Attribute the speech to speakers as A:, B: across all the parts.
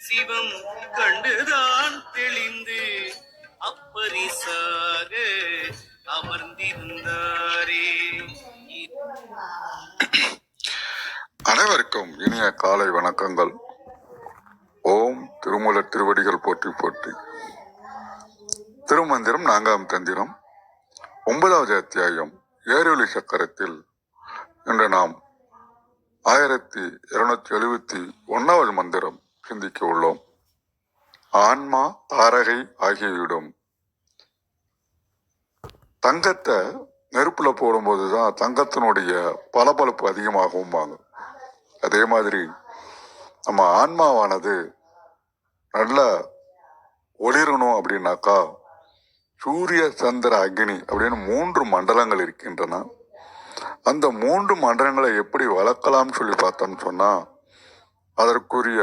A: சிவம் கண்டுதான் தெளிந்து அப்பரிசாக அமர்ந்திருந்தாரே.
B: அனைவருக்கும் இனிய காலை வணக்கங்கள். ஓம் திருமூலர் திருவடிகள் போற்றி போற்றி. திருமந்திரம் 4ஆம் தந்திரம் 9வது அத்தியாயம் ஏரொலி சக்கரத்தில் இன்று நாம் 1271வது மந்திரம் சிந்திக்க உள்ளோம். ஆன்மா தாரகை ஆகியவிடும். தங்கத்தை நெருப்புல போடும்போதுதான் தங்கத்தினுடைய பளபளப்பு அதிகமாகவும் வாங்க. அதே மாதிரி நம்ம ஆன்மாவானது நல்ல ஒளிரணும் அப்படின்னாக்கா சூரிய சந்திர அக்னி அப்படின்னு 3 மண்டலங்கள் இருக்கின்றன. அந்த 3 மண்டலங்களை எப்படி வளர்க்கலாம்னு சொல்லி பார்த்தோம்னு சொன்னா அதற்குரிய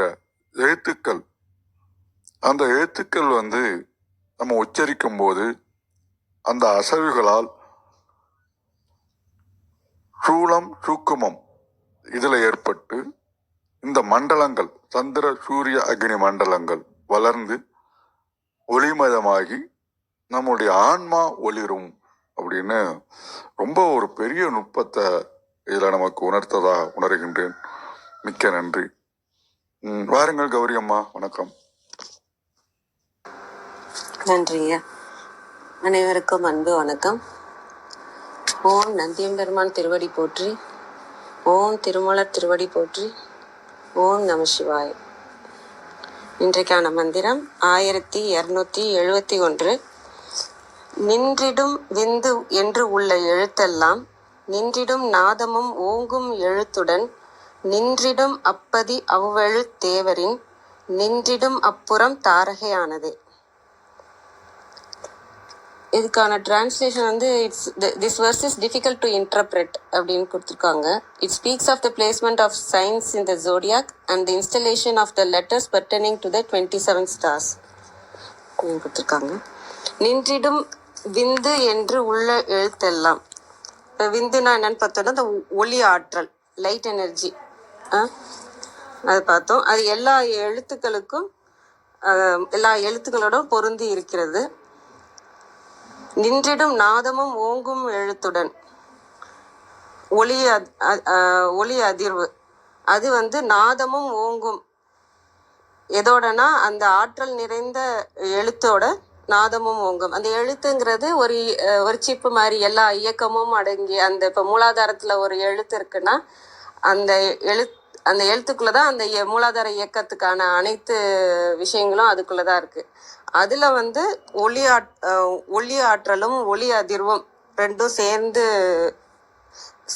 B: எழுத்துக்கள், அந்த எழுத்துக்கள் நம்ம உச்சரிக்கும் போது அந்த அசைவுகளால் சூலம் சூக்குமம் இதுல ஏற்பட்டு இந்த மண்டலங்கள் சந்திர சூரிய அக்னி மண்டலங்கள் வளர்ந்து ஒளிமயமாகி நம்முடைய ஆன்மா ஒளிரும் அப்படின்னு ரொம்ப ஒரு பெரிய நுட்பத்தை இதுல நமக்கு உணர்த்ததா உணர்கின்றேன். மிக்க நன்றி. வாருங்கள் கௌரி அம்மா, வணக்கம்.
C: நன்றிங்க. அனைவருக்கும் அன்பு வணக்கம். ஓம் நந்தியம்பெருமான் திருவடி போற்றி, ஓம் திருமூலர் திருவடி போற்றி, ஓம் நம சிவாய. இன்றைக்கான மந்திரம் 1271. நின்றிடும் விந்து என்று உள்ள எழுத்தெல்லாம் நின்றிடும் நாதமும் ஓங்கும் எழுத்துடன் நின்றிடும் அப்பதி அவ்வெழு தேவரின் நின்றிடும் அப்புறம் தாரகையானது. இதுக்கான translation this verse is difficult to interpret அப்படின்னு கொடுத்துருக்காங்க. It speaks of the placement of signs in the zodiac and the installation of the letters pertaining to the 27 stars அப்படின்னு கொடுத்துருக்காங்க. நின்றிடும் விந்து என்று உள்ள எழுத்தெல்லாம். இப்போ விந்துனா என்னன்னு பார்த்தோம்னா அந்த ஒளி ஆற்றல், லைட் எனர்ஜி, அது பார்த்தோம். அது எல்லா எழுத்துக்களோட பொருந்தி இருக்கிறது. நின்றிடும் நாதமும் ஓங்கும் எழுத்துடன் ஒளி அதிர்வு, அது நாதமும் ஓங்கும் எதோடனா அந்த ஆற்றல் நிறைந்த எழுத்தோட நாதமும் ஓங்கும். அந்த எழுத்துங்கிறது ஒரு சிப்பு மாதிரி எல்லா இயக்கமும் அடங்கி, அந்த இப்போ மூலாதாரத்துல ஒரு எழுத்து இருக்குன்னா அந்த எழுத்துக்குள்ளதான் அந்த மூலாதார இயக்கத்துக்கான அனைத்து விஷயங்களும் அதுக்குள்ளதான் இருக்கு. அதுல ஒளி ஆற்றலும் ஒளி அதிர்வும் ரெண்டும் சேர்ந்து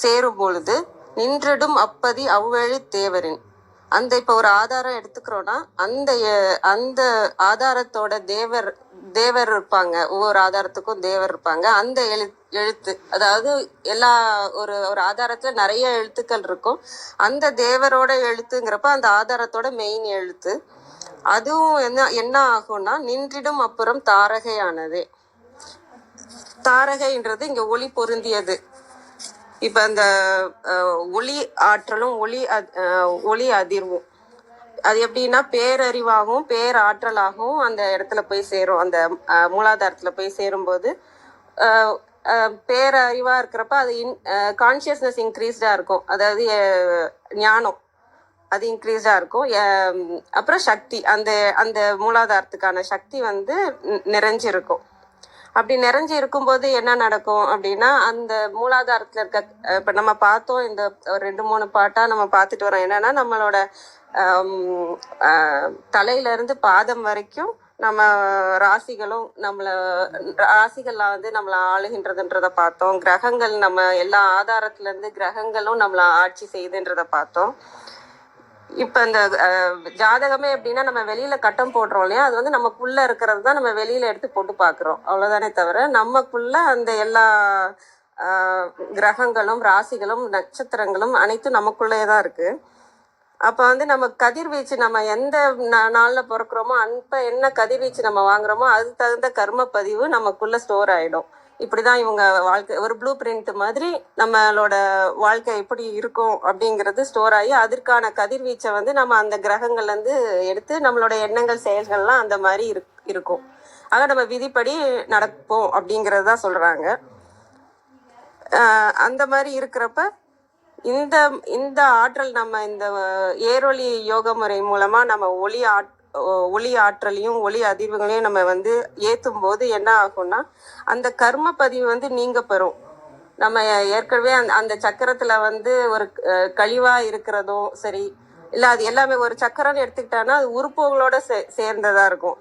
C: சேரும் பொழுது நின்றிடும் அப்பதி அவ்வெழு தேவரின். இப்போ ஒரு ஆதாரம் எடுத்துக்கிறோம்னா அந்த ஆதாரத்தோட தேவர் இருப்பாங்க. ஒவ்வொரு ஆதாரத்துக்கும் தேவர் இருப்பாங்க. அந்த எழுத்து, அதாவது ஒரு ஆதாரத்துல நிறைய எழுத்துக்கள் இருக்கும். அந்த தேவரோட எழுத்துங்கிறப்ப அந்த ஆதாரத்தோட மெயின் எழுத்து. அதுவும் என்ன ஆகும்னா நின்றிடும் அப்புறம் தாரகையானது. தாரகைன்றது இங்க ஒளி பொருந்தியது. இப்ப அந்த ஒளி ஆற்றலும் ஒளி அதிர்வும் அது எப்படின்னா பேரறிவாகவும் பேராற்றலாகவும் அந்த இடத்துல போய் சேரும். அந்த மூலாதாரத்துல போய் சேரும்போது பேரறிவா இருக்கிறப்ப அது கான்சியஸ்னஸ் இன்க்ரீஸ்டா இருக்கும். அதாவது ஞானம் அது இன்க்ரீஸ்டா இருக்கும். அப்புறம் சக்தி, அந்த மூலாதாரத்துக்கான சக்தி நிறைஞ்சிருக்கும். அப்படி நிறைஞ்சு இருக்கும்போது என்ன நடக்கும் அப்படின்னா அந்த மூலாதாரத்துல இருக்க, இப்ப நம்ம பார்த்தோம் இந்த 2-3 பாட்டா நம்ம பார்த்துட்டு வரோம். என்னன்னா நம்மளோட தலையில இருந்து பாதம் வரைக்கும் நம்ம ராசிகள்லாம் நம்மள ஆளுகின்றதுன்றத பார்த்தோம். கிரகங்கள், நம்ம எல்லா ஆதாரத்துல இருந்து கிரகங்களும் நம்மள ஆட்சி செய்துன்றத பார்த்தோம். இப்ப இந்த ஜாதகமே எப்படின்னா நம்ம வெளியில கட்டம் போடுறோம் இல்லையா, அது நமக்குள்ள இருக்கிறது தான் நம்ம வெளியில எடுத்து போட்டு பாக்குறோம், அவ்வளவுதானே தவிர நமக்குள்ள அந்த எல்லா கிரகங்களும் ராசிகளும் நட்சத்திரங்களும் அனைத்தும் நமக்குள்ளேதான் இருக்கு. அப்ப நம்ம கதிர்வீச்சு, நம்ம எந்த நாள்ல பிறக்கிறோமோ அப்ப என்ன கதிர்வீச்சு நம்ம வாங்குறோமோ அது தகுந்த கர்ம பதிவு நமக்குள்ள ஸ்டோர் ஆயிடும். இப்படிதான் இவங்க வாழ்க்கை ஒரு ப்ளூ பிரிண்ட் மாதிரி நம்மளோட வாழ்க்கை எப்படி இருக்கும் அப்படிங்கிறது ஸ்டோர் ஆகி அதற்கான கதிர்வீச்சை வந்து நம்ம அந்த கிரகங்கள்ல இருந்து எடுத்து நம்மளோட எண்ணங்கள் செயல்கள்லாம் அந்த மாதிரி இருக்கும். ஆக நம்ம விதிப்படி நடப்போம் அப்படிங்கிறது தான் சொல்றாங்க. அந்த மாதிரி இருக்கிறப்ப இந்த இந்த ஆற்றல் நம்ம இந்த ஏரொளி யோக முறை மூலமா நம்ம ஒளி ஆற்றலையும் ஒளி அதிர்வுகளையும் நம்ம வந்து ஏற்றும் போது என்ன ஆகும்னா அந்த கர்ம பதிவு வந்து நீங்க பெறும். நம்ம ஏற்கனவே அந்த சக்கரத்துல வந்து ஒரு கழிவா இருக்கிறதும் சரி, இல்ல அது எல்லாமே ஒரு சக்கரம்னு எடுத்துக்கிட்டான்னா அது உறுப்புகளோட சேர்ந்ததா இருக்கும்.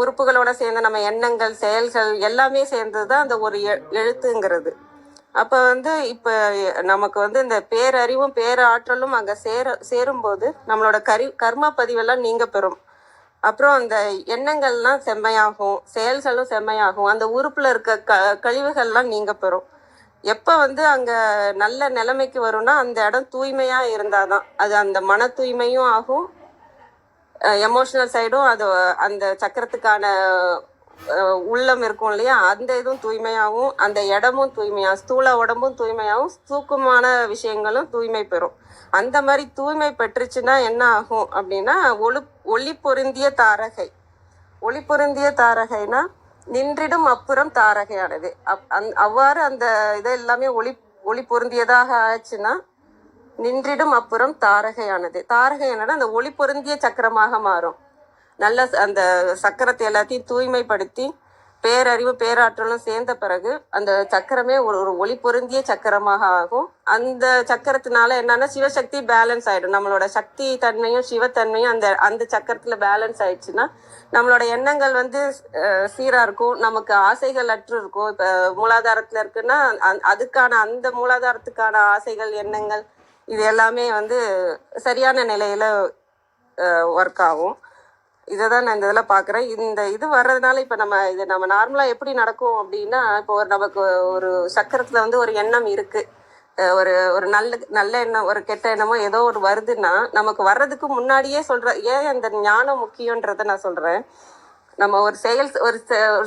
C: உறுப்புகளோட சேர்ந்த நம்ம எண்ணங்கள் செயல்கள் எல்லாமே சேர்ந்ததுதான் அந்த ஒரு எழுத்துங்கிறது. அப்ப வந்து இப்ப நமக்கு வந்து இந்த பேரறிவும் பேராற்றலும் அங்க சேரும்போது நம்மளோட கர்ம பதிவெல்லாம் நீங்க பெறும். அப்புறம் அந்த எண்ணங்கள்லாம் செம்மையாகும், செயல்களும் செம்மையாகும், அந்த உறுப்புல இருக்க கழிவுகள்லாம் நீங்க பெறும். எப்ப வந்து அங்க நல்ல நிலைமைக்கு வரும்னா அந்த இடம் தூய்மையா இருந்தாதான் அது அந்த மன தூய்மையும் ஆகும், எமோஷனல் சைடும் அது அந்த சக்கரத்துக்கான உள்ளம் இருக்கும் இல்லையா, அந்த இதுவும் தூய்மையாகவும் அந்த இடமும் தூய்மையாகும், ஸ்தூல உடம்பும் தூய்மையாகவும் சூக்குமான விஷயங்களும் தூய்மை பெறும். அந்த மாதிரி தூய்மை பெற்றுச்சுன்னா என்ன ஆகும் அப்படின்னா ஒளி பொருந்திய தாரகை. ஒளி பொருந்திய தாரகைனா நின்றிடும் அப்புறம் தாரகையானது. அவ்வாறு அந்த இதை எல்லாமே ஒளி பொருந்தியதாக ஆச்சுன்னா நின்றிடும் அப்புறம் தாரகையானது. தாரகை என்னன்னா அந்த ஒளி பொருந்திய சக்கரமாக மாறும். நல்ல அந்த சக்கரத்தை எல்லாத்தையும் தூய்மைப்படுத்தி பேரறிவு பேராற்றலும் சேர்ந்த பிறகு அந்த சக்கரமே ஒரு ஒளி பொருந்திய சக்கரமாக ஆகும். அந்த சக்கரத்தினால என்னன்னா சிவசக்தி பேலன்ஸ் ஆயிடும். நம்மளோட சக்தி தன்மையும் சிவத்தன்மையும் அந்த சக்கரத்துல பேலன்ஸ் ஆயிடுச்சுன்னா நம்மளோட எண்ணங்கள் வந்து சீரா இருக்கும், நமக்கு ஆசைகள் அற்று இருக்கும். இப்ப மூலாதாரத்துல இருக்குன்னா அதுக்கான அந்த மூலாதாரத்துக்கான ஆசைகள் எண்ணங்கள் இது எல்லாமே வந்து சரியான நிலையில ஒர்க் ஆகும். இதை தான் நான் இந்த இதில் பார்க்குறேன். இந்த இது வர்றதுனால இப்போ நம்ம நார்மலாக எப்படி நடக்கும் அப்படின்னா, இப்போ நமக்கு ஒரு சக்கரத்தில் வந்து ஒரு எண்ணம் இருக்குது, ஒரு நல்ல எண்ணம் ஒரு கெட்ட எண்ணமோ ஏதோ ஒரு வருதுன்னா நமக்கு வர்றதுக்கு முன்னாடியே ஏன் அந்த ஞானம் முக்கியன்றதை நான் சொல்கிறேன். நம்ம ஒரு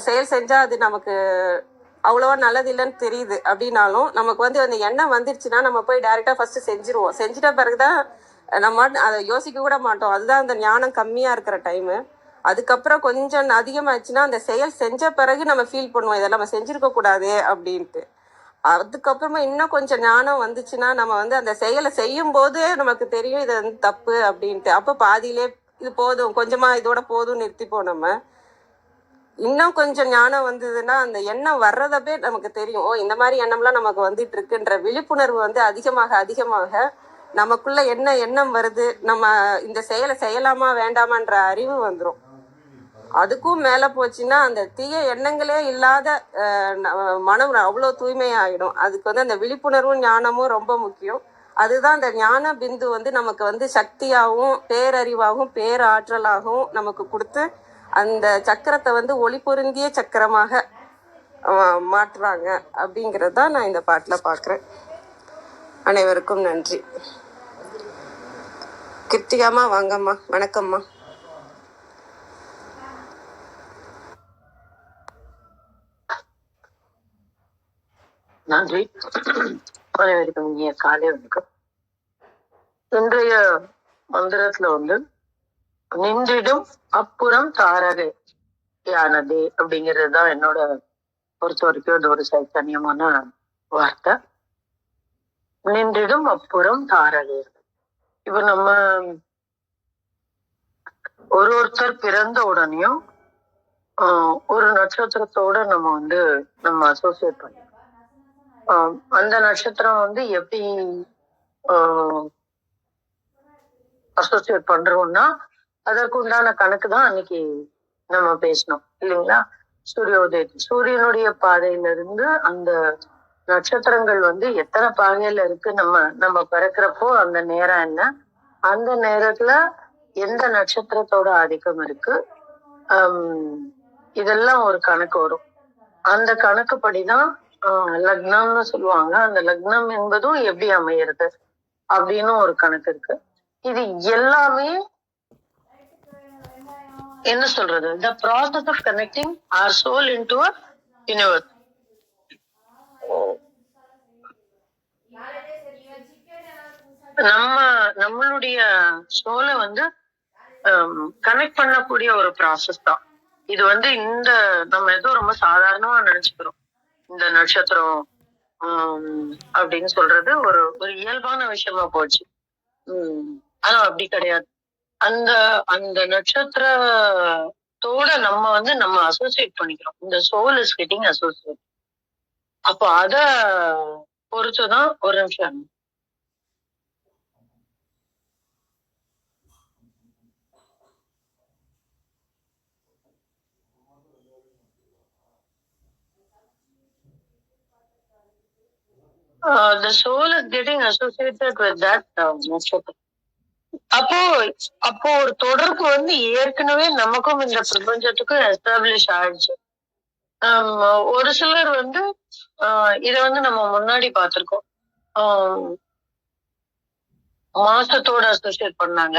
C: செயல் செஞ்சால் அது நமக்கு அவ்வளோவா நல்லது இல்லைன்னு தெரியுது அப்படின்னாலும் நமக்கு வந்து அந்த எண்ணம் வந்துருச்சுன்னா நம்ம போய் டைரெக்டாக ஃபஸ்ட்டு செஞ்சுருவோம். செஞ்சிட்ட பிறகுதான் நம்ம அதை யோசிக்க கூட மாட்டோம். அதுதான் அந்த ஞானம் கம்மியா இருக்கிற டைமு. அதுக்கப்புறம் கொஞ்சம் அதிகமாச்சுன்னா அந்த செயல் செஞ்ச பிறகு நம்ம ஃபீல் பண்ணுவோம் இதெல்லாம் நம்ம செஞ்சிருக்க கூடாது அப்படின்ட்டு. அதுக்கப்புறமா இன்னும் கொஞ்சம் ஞானம் வந்துச்சுன்னா நம்ம வந்து அந்த செயலை செய்யும் போது நமக்கு தெரியும் இது வந்து தப்பு அப்படின்ட்டு. அப்போ பாதியிலே இது போதும், கொஞ்சமா இதோட போதும் நிறுத்திப்போம். நம்ம இன்னும் கொஞ்சம் ஞானம் வந்ததுன்னா அந்த எண்ணம் வர்றதப்பே நமக்கு தெரியும், இந்த மாதிரி எண்ணம்லாம் நமக்கு வந்துட்டு இருக்குன்ற விழிப்புணர்வு வந்து அதிகமாக நமக்குள்ள என்ன எண்ணம் வருது, நம்ம இந்த செயலை செய்யலாமா வேண்டாமான்ற அறிவு வந்துடும். அதுக்கும் மேல போச்சுன்னா அந்த தீய எண்ணங்களே இல்லாத மனம் அவ்வளோ தூய்மையாயிடும். அதுக்கு வந்து அந்த விழிப்புணர்வும் ஞானமும் ரொம்ப முக்கியம். அதுதான் அந்த ஞான பிந்து வந்து நமக்கு வந்து சக்தியாகவும் பேரறிவாகவும் பேராற்றலாகவும் நமக்கு கொடுத்து அந்த சக்கரத்தை வந்து ஒளி பொருந்திய சக்கரமாக மாற்றுறாங்க அப்படிங்கிறது தான் நான் இந்த பாட்டில் பார்க்குறேன். அனைவருக்கும் நன்றி. கிருத்திகாமா வாங்கம்மா, வணக்கம்மா.
D: நன்றி. அனைவருக்கும் இனிய காலை வணக்கம். இன்றைய மந்திரத்துல வந்து நின்றிடும் அப்புறம் தாரகையானது அப்படிங்கிறது தான் என்னோட பொறுத்த வரைக்கும் அது ஒரு சைத்தன்யமான வார்த்தை. நின்றிடும் அப்புறம் தாரகை. இப்ப நம்ம ஒருத்தர் பிறந்த உடனேயும் ஒரு நட்சத்திரத்தோட நம்ம அசோசியேட் பண்ணோம். அந்த நட்சத்திரம் வந்து எப்படி அசோசியேட் பண்றோம்னா அதற்கு உண்டான கணக்கு தான் அன்னைக்கு நம்ம பேசணும் இல்லைங்களா. சூரியனுடைய பாதையில இருந்து அந்த நட்சத்திரங்கள் வந்து எத்தனை பாகையில இருக்கு, நம்ம பிறக்கிறப்போ அந்த நேரம் என்ன, அந்த நேரத்துல எந்த நட்சத்திரத்தோட ஆதிக்கம் இருக்கு, இதெல்லாம் ஒரு கணக்கு வரும். அந்த கணக்குப்படிதான் லக்னம்னு சொல்லுவாங்க. அந்த லக்னம் என்பதும் எப்படி அமையிறது அப்படின்னு ஒரு கணக்கு இருக்கு. இது எல்லாமே என்ன சொல்றது, the process of connecting our soul into a universe. நம்மளுடைய சோலை வந்து கனெக்ட் பண்ணக்கூடிய ஒரு ப்ராசஸ் தான் இது. வந்து இந்த நம்ம ஏதோ ரொம்ப சாதாரணமா நினைச்சுக்கிறோம். இந்த நட்சத்திரம் அப்படின்னு சொல்றது ஒரு ஒரு இயல்பான விஷயமா போச்சு. ஆனா அப்படி கிடையாது. அந்த அந்த நட்சத்திரத்தோட நம்ம வந்து நம்ம அசோசியேட் பண்ணிக்கிறோம். இந்த சோல் இஸ் கெட்டிங் அசோசியேட். அப்போ அத பொறுத்துதான் ஒரு நிமிஷம். The soul is getting associated with that நட்சத்திரம். அப்போ அப்போ ஒரு தொடர்பு வந்து ஏற்கனவே நமக்கும் இந்த பிரபஞ்சத்துக்கும் எஸ்டாப்ளிஷ் ஆயிடுச்சு. ஒரு சிலர் வந்து இத வந்து நம்ம முன்னாடி பார்த்திருக்கோம். மாசத்தோட அசோசியேட் பண்ணாங்க.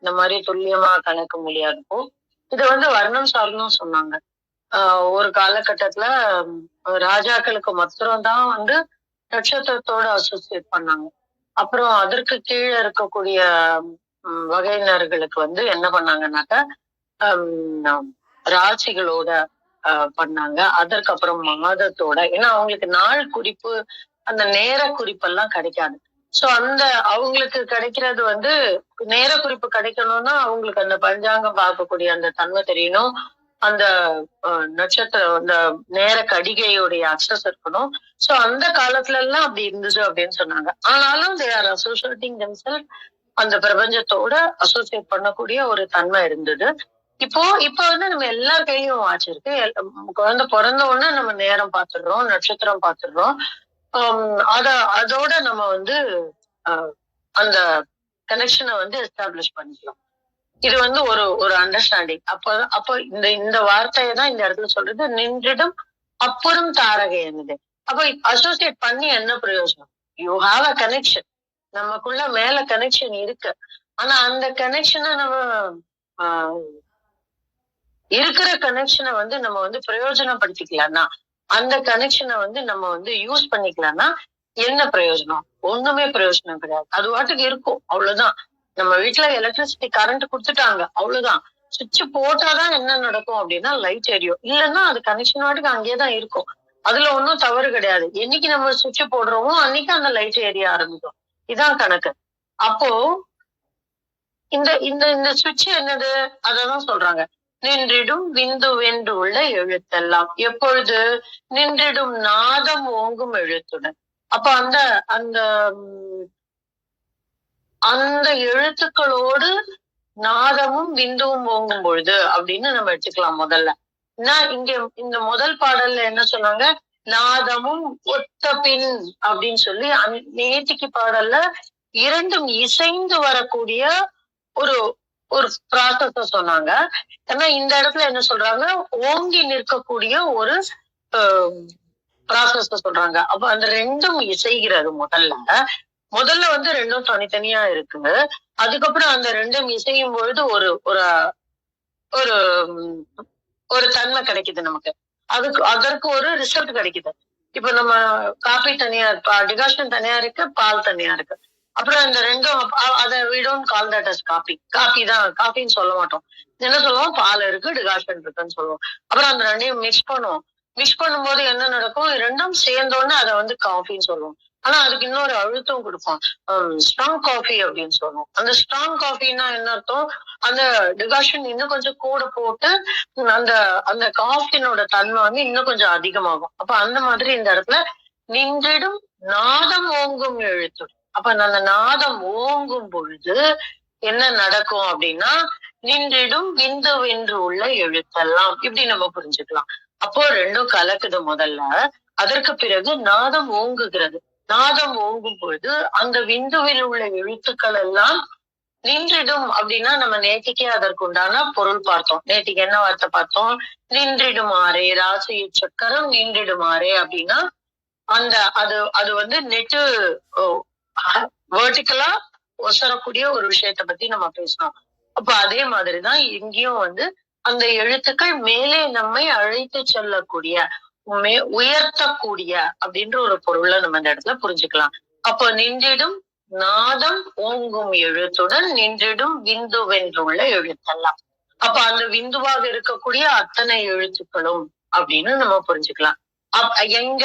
D: இந்த மாதிரி துல்லியமா கணக்க முடியாதப்போ இத வந்து வர்ணம் சார்ந்தும் சொன்னாங்க. ஒரு காலகட்டத்துல ராஜாக்களுக்கு மாத்திரம்தான் வந்து நட்சத்திரத்தோட அசோசியேட் பண்ணாங்க. அப்புறம் அதற்கு கீழே இருக்கக்கூடிய வகையினர்களுக்கு வந்து என்ன பண்ணாங்கன்னாக்க ராசிகளோட பண்ணாங்க. அதற்கப்புறம் மாதத்தோட, ஏன்னா அவங்களுக்கு நாள் குறிப்பு அந்த நேர குறிப்பெல்லாம் கிடைக்காது. சோ அந்த அவங்களுக்கு கிடைக்கிறது வந்து நேர குறிப்பு கிடைக்கணும்னா அவங்களுக்கு அந்த பஞ்சாங்கம் பார்க்கக்கூடிய அந்த தன்மை தெரியணும். அந்த நட்சத்திரம் அந்த நேர கடிகையுடைய அக்சஸ் இருக்கணும். சோ அந்த காலத்துல எல்லாம் அப்படி இருந்தது அப்படின்னு சொன்னாங்க. ஆனாலும் they are associating themselves அந்த பிரபஞ்சத்தோட அசோசியேட் பண்ணக்கூடிய ஒரு தன்மை இருந்தது. இப்ப வந்து நம்ம எல்லார் கையிலும் வாட்ச் இருக்கு. குழந்தை பிறந்த உடனே நம்ம நேரம் பார்த்துடுறோம், நட்சத்திரம் பார்த்துடுறோம். அதோட நம்ம வந்து அந்த கனெக்ஷனை வந்து எஸ்டாப்ளிஷ் பண்ணிக்கலாம். இது வந்து ஒரு அண்டர்ஸ்டாண்டிங். அப்ப இந்த வார்த்தையை தான் இந்த இடத்துல சொல்றது, நின்றிடும் அப்புறம் தாரகை என்னது. அப்ப அசோசியேட் பண்ணி என்ன பிரயோஜனம்? You have a connection. நமக்குள்ள மேல கனெக்ஷன் இருக்கு. ஆனா அந்த கனெக்ஷனை நம்ம இருக்கிற கனெக்ஷனை வந்து நம்ம வந்து பிரயோஜனப்படுத்திக்கலாம்னா, அந்த கனெக்ஷனை வந்து நம்ம வந்து யூஸ் பண்ணிக்கலாம்னா என்ன பிரயோஜனம்? ஒண்ணுமே பிரயோஜனம் கிடையாது. அது வாட்டுக்கு இருக்கும், அவ்வளவுதான். நம்ம வீட்டுல எலக்ட்ரிசிட்டி கரண்ட் கொடுத்துட்டாங்க, அவ்வளவுதான். சுவிட்ச் போட்டாதான் என்ன நடக்கும் அப்படின்னா லைட் எரியும். இல்லைன்னா அது கனெக்ஷன் வாட்டுக்கு அங்கேயேதான் இருக்கும். அதுல ஒன்றும் தவறு கிடையாது. என்னைக்கு நம்ம சுவிட்ச் போடுறோமோ அன்னைக்கு அந்த லைட் எரிய ஆரம்பிக்கும். இதான் கணக்கு. அப்போ இந்த இந்த இந்த சுவிட்ச் என்னது? அததான் சொல்றாங்க, நின்றிடும் விந்து வென்று உள்ள எழுத்தெல்லாம். எப்பொழுது? நின்றிடும் நாதம் ஓங்கும் எழுத்துடன். அப்ப அந்த அந்த அந்த எழுத்துக்களோடு நாதமும் விந்துவும் ஓங்கும் பொழுது அப்படின்னு நம்ம எடுத்துக்கலாம் முதல்ல. இங்க இந்த முதல் பாடல்ல என்ன சொன்னாங்க? நாதமும் ஒத்த பின் அப்படின்னு சொல்லி நேத்திக்கு பாடல்ல இரண்டும் இசைந்து வரக்கூடிய ஒரு ஒரு ப்ராசஸ சொன்னாங்க. ஏன்னா இந்த இடத்துல என்ன சொல்றாங்க? ஓங்கி நிற்கக்கூடிய ஒரு ப்ராசஸ சொல்றாங்க. அப்ப அந்த ரெண்டும் இசைகிறது. முதல்ல வந்து ரெண்டும் தனித்தனியா இருக்கு. அதுக்கப்புறம் அந்த ரெண்டும் இசையும் பொழுது ஒரு ஒரு ஒரு ஒரு தன்மை கிடைக்குது நமக்கு. அதற்கு ஒரு ரிசல்ட் கிடைக்குது. இப்ப நம்ம காபி தனியா இருக்கு, டிகாஷன் தனியா இருக்கு, பால் தனியா இருக்கு. அப்புறம் இந்த ரெண்டும் அதை we don't call that as coffee. Coffee தான் காபின்னு சொல்ல மாட்டோம். என்ன சொல்லுவோம்? பால் இருக்கு, டிகாஷன் இருக்குன்னு சொல்லுவோம். அப்புறம் அந்த ரெண்டையும் மிக்ஸ் பண்ணுவோம். மிக்ஸ் பண்ணும்போது என்ன நடக்கும்? ரெண்டும் சேர்ந்தோன்னு அதை வந்து காஃபின்னு சொல்லுவோம். ஆனா அதுக்கு இன்னொரு அழுத்தம் கொடுப்போம், ஸ்ட்ராங் காஃபி அப்படின்னு சொல்லுவோம். அந்த ஸ்ட்ராங் காஃபின்னா என்ன அர்த்தம்? அந்த டிகாஷன் இன்னும் கொஞ்சம் கூட போட்டு அந்த அந்த காஃபினோட தன்மை வந்து இன்னும் கொஞ்சம் அதிகமாகும். அப்ப அந்த மாதிரி இந்த இடத்துல நின்றிடும் நாதம் ஓங்கும் எழுத்து. அப்ப அந்த நாதம் ஓங்கும் பொழுது என்ன நடக்கும் அப்படின்னா, நின்றிடும் விந்து வென்று உள்ள எழுத்தெல்லாம், இப்படி நம்ம புரிஞ்சுக்கலாம். அப்போ ரெண்டும் கலக்குது முதல்ல. அதற்கு பிறகு நாதம் ஓங்குகிறது. நாதம் ஓங்கும் பொழுது அந்த விந்துவில் உள்ள எழுத்துக்கள் எல்லாம் நின்றிடும் அப்படின்னா, நம்ம நேத்திக்கே அதற்குண்டான பொருள் பார்த்தோம். நேத்திக்கு என்ன வார்த்தை பார்த்தோம்? நின்றிடுமாறே, ராசி சக்கரம் நின்றிடுமாறே அப்படின்னா அந்த அது வந்து நெட்டு வெர்டிகலா ஒசரக்கூடிய ஒரு விஷயத்த பத்தி நம்ம பேசணும். அப்ப அதே மாதிரிதான் இங்கேயும் வந்து அந்த எழுத்துக்கள் மேலே நம்மை அழைத்து செல்லக்கூடிய, உயர்த்தக்கூடிய அப்படின்ற ஒரு பொருளை நம்ம இந்த இடத்துல புரிஞ்சுக்கலாம். அப்ப நின்றிடும் நாதம் ஓங்கும் எழுத்துடன் நின்றிடும் விந்துவென்றுள்ள எழுத்தெல்லாம். அப்ப அந்த விந்துவாக இருக்கக்கூடிய அத்தனை எழுத்துக்களும் அப்படின்னு நம்ம புரிஞ்சுக்கலாம். எங்க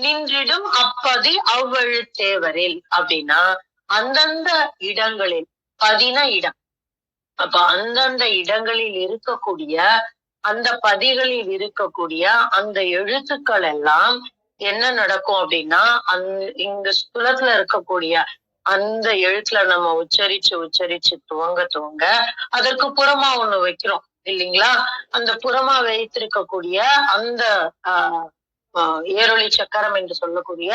D: நின்றிடும் அப்பதி அவ்வெழுத்தேவரில் அப்படின்னா அந்தந்த இடங்களில், பதின இடம், அப்ப அந்தந்த இடங்களில் இருக்கக்கூடிய அந்த பதிகளில் இருக்கக்கூடிய அந்த எழுத்துக்கள் எல்லாம் என்ன நடக்கும் அப்படின்னா இங்க ஸ்துலத்துல இருக்கக்கூடிய அந்த எழுத்துல நம்ம உச்சரிச்சு துவங்க அதற்கு புறமா ஒண்ணு வைக்கிறோம் இல்லைங்களா? அந்த புறமா வைத்திருக்கக்கூடிய அந்த ஏரொளி சக்கரம் என்று சொல்லக்கூடிய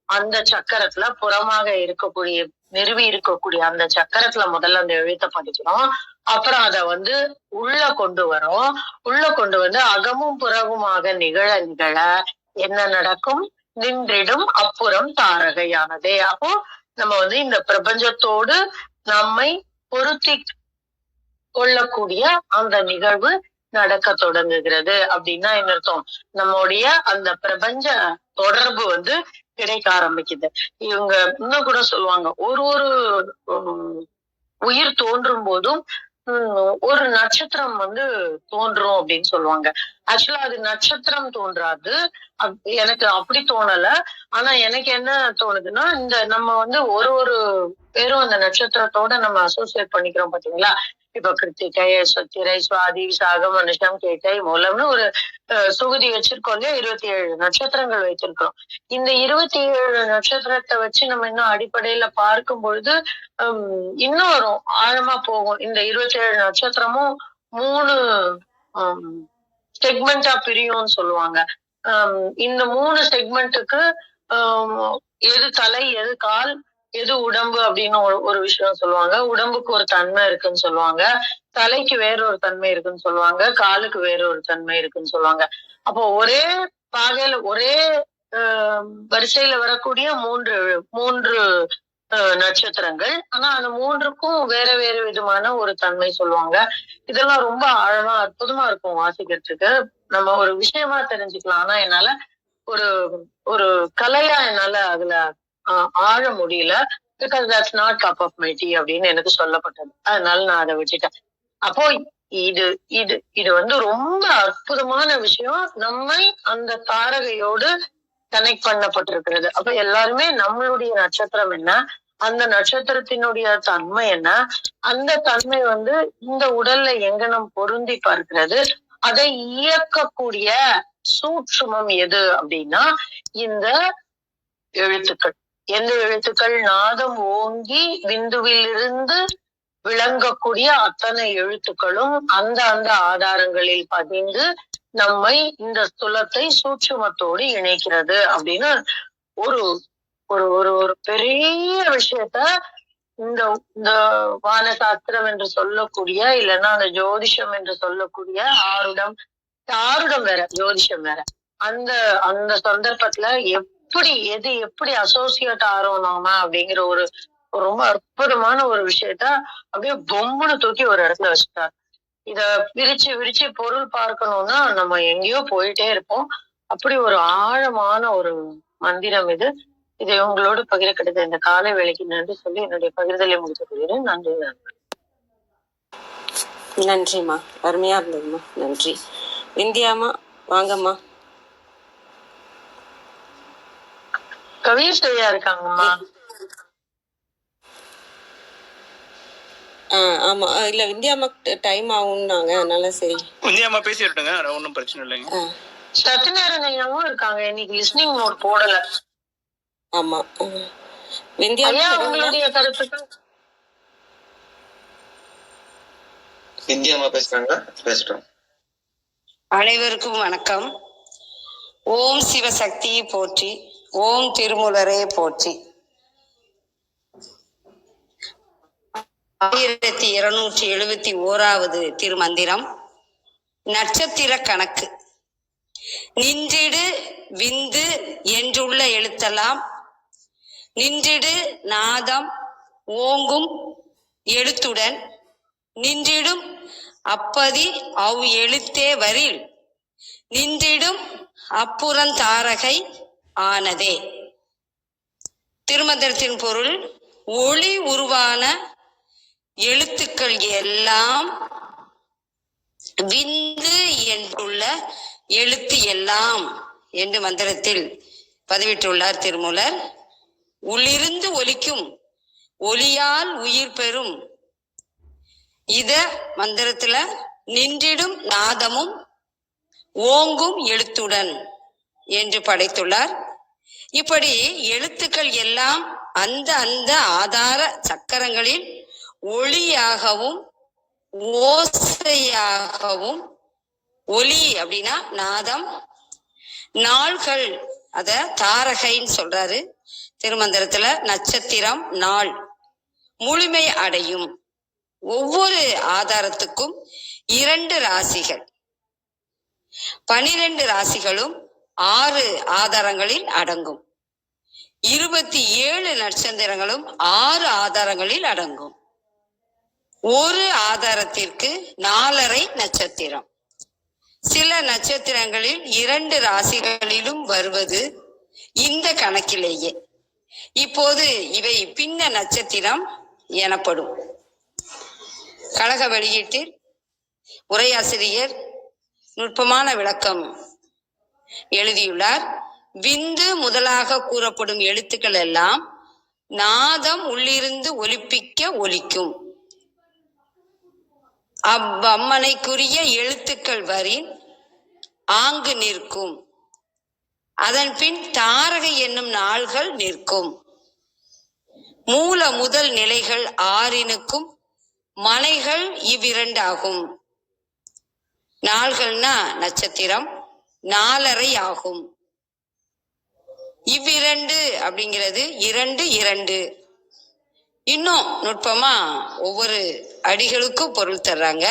D: அந்த சக்கரத்துல புறமாக இருக்கக்கூடிய நிறுவி இருக்கக்கூடிய அந்த சக்கரத்துல முதல்ல அந்த எழுத்தை படிக்கிறோம். அப்புறம் அத உள்ள கொண்டு வரோம். உள்ள கொண்டு வந்து அகமும் புறகுமாக நிகழ என்ன நடக்கும்? நின்றிடும் அப்புறம் தாரகையானதே. அப்போ நம்ம இந்த பிரபஞ்சத்தோடு நம்மை பொருத்தி கொள்ளக்கூடிய அந்த நிகழ்வு நடக்க தொடங்குகிறது. அப்படின்னா என்ன அர்த்தம்? நம்முடைய அந்த பிரபஞ்ச தொடர்பு கிடைக்க ஆரம்பிக்குது. இவங்க இன்னும் கூட சொல்லுவாங்க, ஒரு உயிர் தோன்றும் போதும் ஒரு நட்சத்திரம் தோன்றும் அப்படின்னு சொல்லுவாங்க. ஆக்சுவலா அது நட்சத்திரம் தோன்றாது, எனக்கு அப்படி தோணல. ஆனா எனக்கு என்ன தோணுதுன்னா, இந்த நம்ம ஒரு பேரும் அந்த நட்சத்திரத்தோட நம்ம அசோசியேட் பண்ணிக்கிறோம் பாத்தீங்களா? இப்ப கிருத்திகை, சொத்திரை, சுவாதி, விசாகம், மனுஷம், கேட்டை, மூலம்னு ஒரு சுகுதி வச்சிருக்கோம் இல்லையா? 27 நட்சத்திரங்கள் வைத்திருக்கிறோம். இந்த 27 நட்சத்திரத்தை வச்சு நம்ம இன்னும் அடிப்படையில பார்க்கும் பொழுது இன்னும் வரும், ஆழமா போகும். இந்த 27 நட்சத்திரமும் 3 செக்மெண்டா பிரியும்னு சொல்லுவாங்க. இந்த 3 செக்மெண்ட்டுக்கு எது தலை, எது கால், எது உடம்பு அப்படின்னு ஒரு விஷயம் சொல்லுவாங்க. உடம்புக்கு ஒரு தன்மை இருக்குன்னு சொல்லுவாங்க, தலைக்கு வேறொரு தன்மை இருக்குன்னு சொல்லுவாங்க, காலுக்கு வேறொரு தன்மை இருக்குன்னு சொல்லுவாங்க. அப்போ ஒரே பாகையில ஒரே வரிசையில வரக்கூடிய மூன்று நட்சத்திரங்கள், ஆனா அந்த 3க்கும் வேற விதமான ஒரு தன்மை சொல்லுவாங்க. இதெல்லாம் ரொம்ப ஆழமா அற்புதமா இருக்கும் வாசிக்கிறதுக்கு. நம்ம ஒரு விஷயமா தெரிஞ்சுக்கலாம். ஆனா என்னால ஒரு கலையா என்னால அதுல ஆழ முடியல. Because that's not cup of my tea அப்படின்னு எனக்கு சொல்லப்பட்டது. அதனால நான் அதை விட்டுட்டேன். அப்போ இது ரொம்ப அற்புதமான விஷயம். நம்மை அந்த தாரகையோடு கனெக்ட் பண்ணப்பட்டிருக்கிறது. அப்ப எல்லாருமே நம்மளுடைய நட்சத்திரம் என்ன, அந்த நட்சத்திரத்தினுடைய தன்மை என்ன, அந்த தன்மை இந்த உடல்ல எங்கனம் பொருந்தி பார்க்கிறது, அதை இயக்கக்கூடிய சூட்சுமம் எது அப்படின்னா இந்த எழுத்துக்கள். எந்த எழுத்துக்கள்? நாதம் ஓங்கி விந்துவிலிருந்து விளங்கக்கூடிய அத்தனை எழுத்துக்களும் அந்த ஆதாரங்களில் பதிந்து நம்மை இந்த ஸ்துலத்தை சூட்சுமத்தோடு இணைக்கிறது அப்படின்னு ஒரு ஒரு ஒரு ஒரு பெரிய விஷயத்த இந்த வானசாஸ்திரம் என்று சொல்லக்கூடிய, இல்லைன்னா அந்த ஜோதிஷம் என்று சொல்லக்கூடிய ஆருடம் வேற, ஜோதிஷம் வேற. அந்த சந்தர்ப்பத்துல எப்படி அசோசியேட் ஆறோம் நாம அப்படிங்கிற ஒரு ரொம்ப அற்புதமான ஒரு விஷயத்த அப்படியே பொம்முன்னு தூக்கி ஒரு இடத்துல வச்சுட்டார். இத விரிச்சு பொருள் பார்க்கணும்னா நம்ம எங்கேயோ போயிட்டே இருப்போம். அப்படி ஒரு ஆழமான ஒரு மந்திரம் இது. இதை உங்களோடு பகிர கிடைத்த இந்த காலை வேளைக்கு நன்றி சொல்லி என்னுடைய பகிர்தலை முடித்துக் கொள்கிறேன். நன்றி.
C: நன்றிம்மா, அருமையா இருந்ததும்மா. நன்றி. விந்தியாமா வாங்கம்மா.
D: கவியஸ்ரீயா இருக்காங்கம்மா.
C: ஆமா, இல்ல விந்தியாமா டைம் ஆகும்னாங்க, அதனால சரி
A: விந்தியாமா பேசிட்டுங்க, ஒன்றும் பிரச்சனை இல்லைங்க.
D: சத்யநாராயணாவும் இருக்காங்க, இன்னைக்கு லிஸ்னிங் நோட் போடல.
C: ஆமா, விந்தியாமா
D: உங்களுடைய கருத்துக்கள்?
E: விந்தியாமா பேசுறாங்க, பேசுறோம்.
F: அனைவருக்கும் வணக்கம். ஓம் சிவசக்தியை போற்றி, ஓம் திருமூலரே போற்றி. 1271வது திருமந்திரம். நட்சத்திர கணக்கு. நின்றிடு விந்து என்றுள்ள எழுத்தெல்லாம் நின்றிடு நாதம் ஓங்கும் எழுத்துடன் நின்றிடும் அப்பதி அவ் எழுத்தே வரில் நின்றிடும் அப்புறந்தாரகை ஆனதே. திருமந்திரத்தின் பொருள்: ஒளி உருவான எழுத்துக்கள் எல்லாம் விந்து என்றுள்ள எழுத்து எல்லாம் என்று மந்திரத்தில் பதிவிட்டுள்ளார் திருமூலர். உள்ளிருந்து ஒலிக்கும் ஒளியால் உயிர் பெறும் இத மந்திரத்துல நின்றிடும் நாதமும் ஓங்கும் எழுத்துடன் என்று படைத்துள்ளார். இப்படி எழுத்துக்கள் எல்லாம் அந்த அந்த ஆதார சக்கரங்களில் ஒளியாகவும் ஓசையாகவும், ஒலி அப்படின்னா நாதம், நாள்கள் அத தாரகைன்னு சொல்றாரு திருமந்திரத்துல, நட்சத்திரம் நாள் முழுமை அடையும். ஒவ்வொரு ஆதாரத்துக்கும் 2 ராசிகள், 12 ராசிகளும் 6 ஆதாரங்களில் அடங்கும். 27 நட்சத்திரங்களும் 6 ஆதாரங்களில் அடங்கும். ஒரு ஆதாரத்திற்கு 4.5 நட்சத்திரம். சில நட்சத்திரங்களில் 2 ராசிகளிலும் வருவது இந்த கணக்கிலேயே. இப்போது இவை பின்ன நட்சத்திரம் எனப்படும். கழக வெளியீட்டில் உரையாசிரியர் நுட்பமான விளக்கம் எழுதியுள்ளார். விந்து முதலாக கூறப்படும் எழுத்துக்கள் எல்லாம் நாதம் உள்ளிருந்து ஒலிப்பிக்க ஒலிக்கும். அவ்வம்மனைக்குரிய எழுத்துக்கள் வரின் ஆங்கு நிற்கும். அதன் பின் தாரகை என்னும் நாள்கள் நிற்கும். மூல முதல் நிலைகள் 6னுக்கும் மனைகள் இவ்விரண்டு ஆகும். நாள்கள்னா நட்சத்திரம், 4.5 ஆகும். இவ்விரண்டு அப்படிங்கிறது 2 2. இன்னும் நுட்பமா ஒவ்வொரு அடிகளுக்கும் பொருள் தர்றாங்க.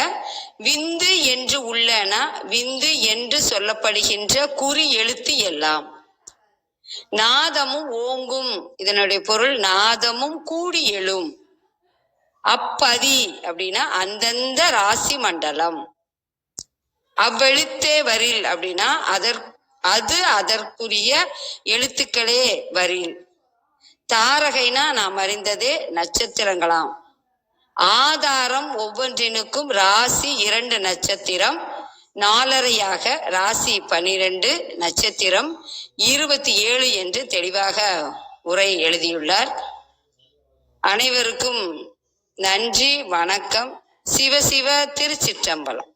F: விந்து என்று உள்ளனா விந்து என்று சொல்லப்படுகின்ற குறி எழுத்து எல்லாம் நாதமும் ஓங்கும். இதனுடைய பொருள் நாதமும் கூடி எழும். அப்பதி அப்படின்னா அந்தந்த ராசி மண்டலம். அவ்வெழுத்தே வரில் அப்படின்னா அதற்குரிய எழுத்துக்களே வரில். தாரகைனா நாம் அறிந்ததே நட்சத்திரங்களாம். ஆதாரம் ஒவ்வொன்றினுக்கும் ராசி 2 நட்சத்திரம், 4.5 ராசி 12 நட்சத்திரம் 27 என்று தெளிவாக உரை எழுதியுள்ளார். அனைவருக்கும் நன்றி, வணக்கம். சிவசிவ திருச்சிற்றம்பலம்.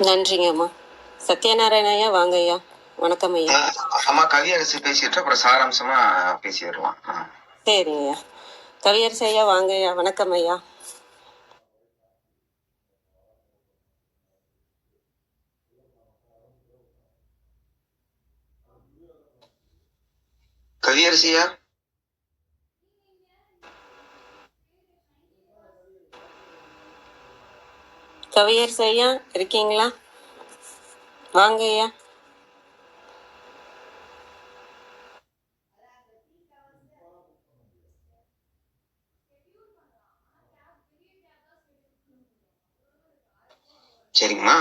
C: நன்றிங்க அம்மா. சத்யநாராயண ஐயா வாங்க ஐயா. வணக்கம் ஐயா.
E: அம்மா கவியரசு பேசிட்டு அப்புறம் சாராம்சமா பேசி வருவான்.
C: சரிங்க ஐயா. கவியரசு ஐயா வாங்க ஐயா. வணக்கம் ஐயா.
E: கவியரசியா
C: கவியரசு ஐயா இருக்கீங்களா? வாங்க ஐயா.
E: சரிங்கம்மா,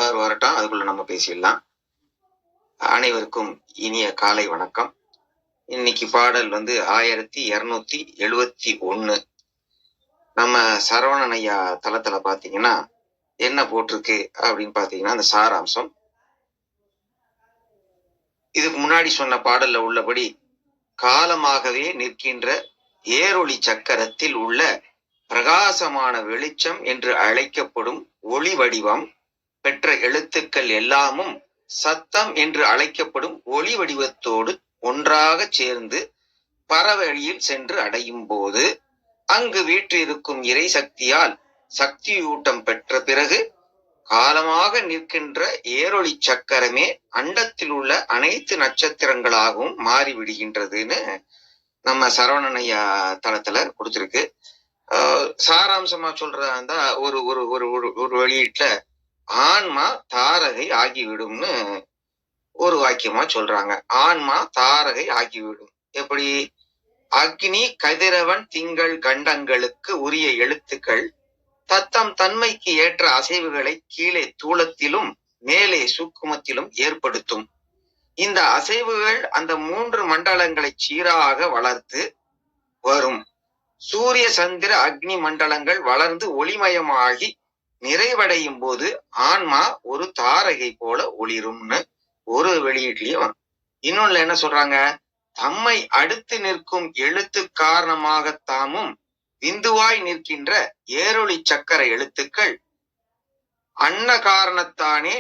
E: அவர் வரட்டும், அதுக்குள்ள நம்ம பேசிடலாம். அனைவருக்கும் இனிய காலை வணக்கம். இன்னைக்கு பாடல் 1271. நம்ம சரவணன் ஐயா தளத்துல பாத்தீங்கன்னா என்ன போட்டிருக்கு அப்படின்னு பாத்தீங்கன்னா அந்த சாராம்சம். இதுக்கு முன்னாடி சொன்ன பாடல்ல உள்ளபடி காலமாகவே நிற்கின்ற ஏரொளி சக்கரத்தில் உள்ள பிரகாசமான வெளிச்சம் என்று அழைக்கப்படும் ஒளி வடிவம் பெற்ற எழுத்துக்கள் எல்லாமும் சத்தம் என்று அழைக்கப்படும் ஒளி வடிவத்தோடு ஒன்றாக சேர்ந்து பரவழியில் சென்று அடையும் போது அங்கு வீற்றிருக்கும் இறை சக்தியால் சக்தியூட்டம் பெற்ற பிறகு காலமாக நிற்கின்ற ஏரொளி சக்கரமே அண்டத்தில் உள்ள அனைத்து நட்சத்திரங்களாகவும் மாறிவிடுகின்றதுன்னு நம்ம சரவணனையா தளத்துல கொடுத்திருக்கு. சாராம்சமா சொல்றதா ஒரு ஒரு ஒரு ஒரு வெளியீட்டுல ஆன்மா தாரகை ஆகிவிடும்னு ஒரு வாக்கியமா சொல்றாங்க. ஆன்மா தாரகை ஆகிவிடும். எப்படி? அக்னி, கதிரவன், திங்கள் கண்டங்களுக்கு உரிய எழுத்துக்கள் தத்தம் தன்மைக்கு ஏற்ற அசைவுகளை கீழே தூளத்திலும் மேலே சூக்குமத்திலும் ஏற்படுத்தும். இந்த அசைவுகள் அந்த 3 மண்டலங்களை சீராக வளர்த்து வரும். சூரிய சந்திர அக்னி மண்டலங்கள் வளர்ந்து ஒளிமயமாகி நிறைவடையும் போது ஆன்மா ஒரு தாரகை போல ஒளிரும்னு ஒரு வெளியீட்லயும். இன்னொன்னுல என்ன சொல்றாங்க, தம்மை அடுத்து நிற்கும் எழுத்து காரணமாக தாமும் விந்துவாய் நிற்கின்ற ஏரொளி சக்கர எழுத்துக்கள் அன்ன காரணத்தானே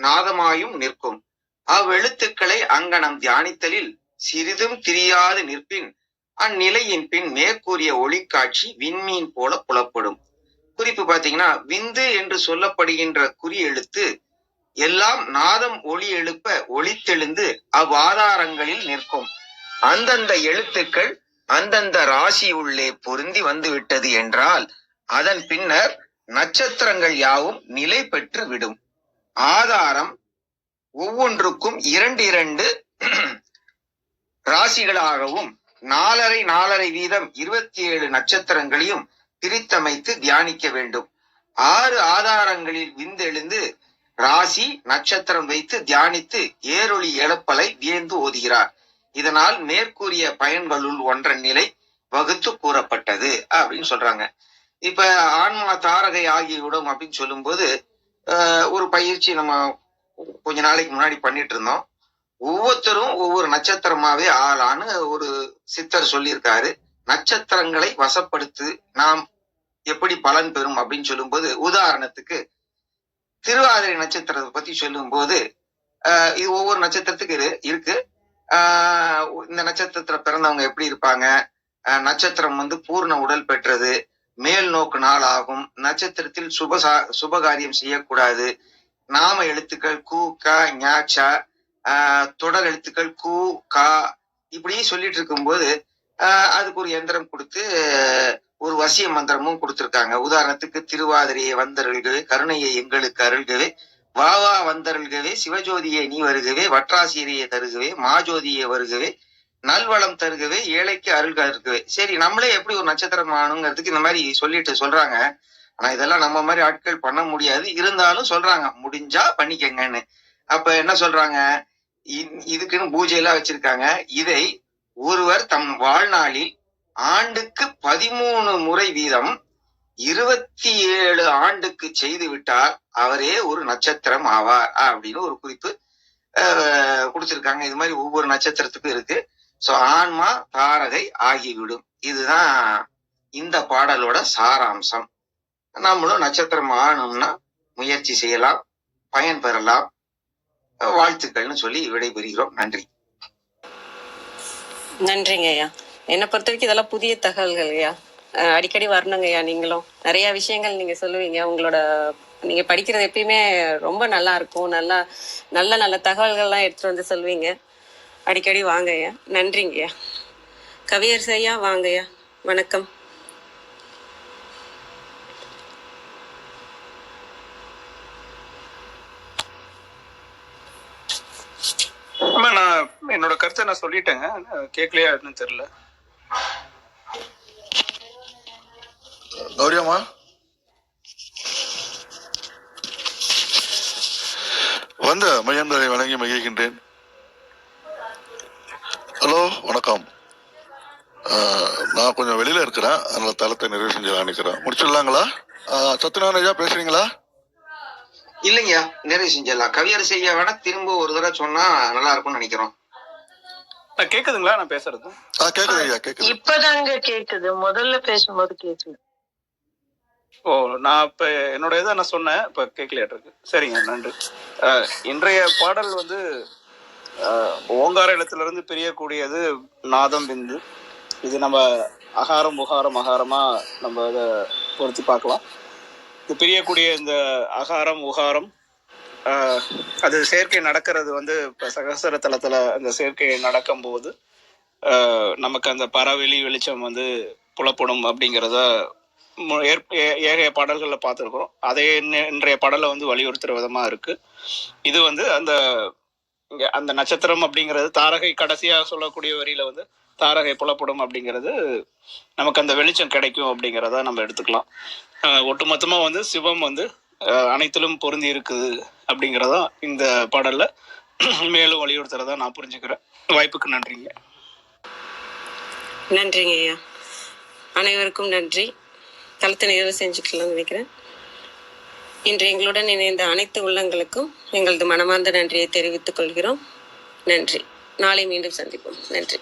E: நாதமாயும் நிற்கும். அவ்வெழுத்துக்களை அங்கனம் தியானித்தலில் சிறிதும் திரியாது நிற்பின் அந்நிலையின் பின் மேற்கூறிய ஒளிக்காட்சி விண்மீன் போல புலப்படும். குறிப்பு பாத்தீங்கன்னா, விந்து என்று சொல்லப்படுகின்ற குறி எழுத்து எல்லாம் நாதம் ஒளி எழுப்ப ஒளித்தெழுந்து அவ்வாதாரங்களில் நிற்கும். அந்தந்த எழுத்துக்கள் அந்தந்த ராசி உள்ளே பொருந்தி வந்து விட்டது என்றால் அதன் பின்னர் நட்சத்திரங்கள் யாவும் நிலை பெற்று விடும். ஆதாரம் ஒவ்வொன்றுக்கும் 2 ராசிகளாகவும் 4.5 வீதம் 27 நட்சத்திரங்களையும் பிரித்தமைத்து தியானிக்க வேண்டும். 6 ஆதாரங்களில் விந்தெழுந்து ராசி நட்சத்திரம் வைத்து தியானித்து ஏரொளி எழுப்பலை வியந்து ஓதுகிறார். இதனால் மேற்கூறிய பயன்களுள் ஒன்றன் நிலை வகுத்து கூறப்பட்டது அப்படின்னு சொல்றாங்க. இப்ப ஆன்மா தாரகை ஆகிவிடும் அப்படின்னு சொல்லும் போது ஒரு பயிற்சி நம்ம கொஞ்ச நாளைக்கு முன்னாடி பண்ணிட்டு இருந்தோம். ஒவ்வொருத்தரும் ஒவ்வொரு நட்சத்திரமாவே ஆளான்னு ஒரு சித்தர் சொல்லியிருக்காரு. நட்சத்திரங்களை வசப்படுத்து நாம் எப்படி பலன் பெறும் அப்படின்னு சொல்லும் போது, உதாரணத்துக்கு திருவாதிரை நட்சத்திரத்தை பத்தி சொல்லும் போது இது ஒவ்வொரு நட்சத்திரத்துக்கு இருக்கு. இந்த நட்சத்திரத்துல பிறந்தவங்க எப்படி இருப்பாங்க, நட்சத்திரம் பூர்ண உடல் பெற்றது, மேல் நோக்கு நாள் ஆகும், நட்சத்திரத்தில் சுபகாரியம் செய்யக்கூடாது, நாம எழுத்துக்கள் கு க ஞ ச, தொடர் எழுத்துக்கள் கு கா, இப்படி சொல்லிட்டு இருக்கும்போது அதுக்கு ஒரு எந்திரம் கொடுத்து ஒரு வசிய மந்திரமும் கொடுத்திருக்காங்க. உதாரணத்துக்கு திருவாதிரையை வந்தருள்கவே, கருணையை எங்களுக்கு அருள்கவே, வாவா வந்தருள்கவே, சிவஜோதியை நீ வருகவே, வற்றாசீரையை தருகவே, மாஜோதியை வருகவே, நல்வளம் தருகவே, ஏழைக்கு அருள்க இருக்கவே. சரி, நம்மளே எப்படி ஒரு நட்சத்திரம் ஆகணுங்கிறதுக்கு இந்த மாதிரி சொல்றாங்க. ஆனா இதெல்லாம் நம்ம மாதிரி ஆட்கள் பண்ண முடியாது. இருந்தாலும் சொல்றாங்க, முடிஞ்சா பண்ணிக்கங்கன்னு. அப்ப என்ன சொல்றாங்க, இதுக்குன்னு பூஜை எல்லாம் வச்சிருக்காங்க. இதை ஒருவர் தம் வாழ்நாளில் ஆண்டுக்கு 13 முறை வீதம் 27 ஆண்டுக்கு செய்து விட்டால் அவரே ஒரு நட்சத்திரம் ஆவார் அப்படின்னு ஒரு குறிப்பு கொடுத்திருக்காங்க. இது மாதிரி ஒவ்வொரு நட்சத்திரத்துக்கும் இருக்கு. சோ ஆன்மா தாரகை ஆகிவிடும். இதுதான் இந்த பாடலோட சாராம்சம். நம்மளும் நட்சத்திரம் ஆகணும்னா முயற்சி செய்யலாம், பயன் பெறலாம். வாழ்த்துக்கள்னு சொல்லி விடைபெறுகிறோம். நன்றி.
C: நன்றிங்க ஐயா. என்னை பொறுத்த வரைக்கும் இதெல்லாம் புதிய தகவல்கள் ஐயா. அடிக்கடி வரணுங்க ஐயா. நீங்களும் நிறைய விஷயங்கள் நீங்க சொல்லுவீங்க. உங்களோட நீங்க படிக்கிறது எப்பயுமே ரொம்ப நல்லா இருக்கும். நல்ல நல்ல தகவல்கள்லாம் எடுத்துட்டு வந்து சொல்லுவீங்க. அடிக்கடி வாங்க ஐயா. நன்றிங்க ஐயா. கவியரசு ஐயா வாங்க ஐயா. வணக்கம்.
A: நான் என்னோட கருத்தை நான் சொல்லிட்டேங்க. கேட்கலையா தெரியல.
B: கௌரியம்மா, வந்த மையந்தரை வணங்கி மகிழ்கின்றேன். ஹலோ, வணக்கம். நான் கொஞ்சம் வெளியில இருக்கிறேன், அதனால தளத்தை நிறைவு செஞ்சு நினைக்கிறேன். முடிச்சிடலாங்களா? சத்யநாராயண ஐயா பேசுறீங்களா?
E: இல்லைங்கய்யா, நிறைவு செஞ்சிடலாம். கவியரசு ஐயா வேணா திரும்ப ஒரு தடவை சொன்னா நல்லா இருக்கும்னு நினைக்கிறோம்.
A: கேக்குதுங்களா நான் பேசுறது?
B: கேக்குது ஐயா, கேக்குது.
D: இப்பதாங்க கேக்குது, முதல்ல பேசும்போது கேக்குது.
A: ஓ, நான் இப்ப என்னோட இதை நான் சொன்னேன், இப்ப கேட்கலையா இருக்கு. சரிங்க, நன்றி. இன்றைய பாடல் ஓங்கார இடத்துல இருந்து பிரியக்கூடியது நாதம் பிந்து. இது நம்ம அகாரம் உகாரம் அகாரமா நம்ம இதை பொருத்தி பார்க்கலாம். இது பிரியக்கூடிய இந்த அகாரம் உகாரம் அது சேர்க்கை நடக்கிறது இப்ப சகசர தலத்துல அந்த சேர்க்கை நடக்கும் போது நமக்கு அந்த பரவெளி வெளிச்சம் புலப்படும் அப்படிங்கிறத ஏழைய பாடல்கள்ல பார்த்துருக்கிறோம். அதே இன்றைய பாடலை வலியுறுத்துற விதமா இருக்கு. இது அந்த நட்சத்திரம் அப்படிங்கிறது தாரகை கடைசியாக சொல்லக்கூடிய வரியில தாரகை புலப்படும் அப்படிங்கிறது நமக்கு அந்த வெளிச்சம் கிடைக்கும் அப்படிங்கிறத நம்ம எடுத்துக்கலாம். ஒட்டுமொத்தமா சிவம் அனைத்திலும் பொருந்தி இருக்குது அப்படிங்கிறதா இந்த பாடல்ல மேலும் வலியுறுத்துறதா நான் புரிஞ்சுக்கிறேன். வாய்ப்புக்கு நன்றிங்க.
C: நன்றிங்க ஐயா. அனைவருக்கும் நன்றி. தளத்தை நிறைவு செஞ்சுக்கலாம்னு நினைக்கிறேன். இன்று எங்களுடன் இணைந்த அனைத்து உள்ளங்களுக்கும் எங்களது மனமார்ந்த நன்றியை தெரிவித்துக் கொள்கிறோம். நன்றி. நாளை மீண்டும் சந்திப்போம். நன்றி.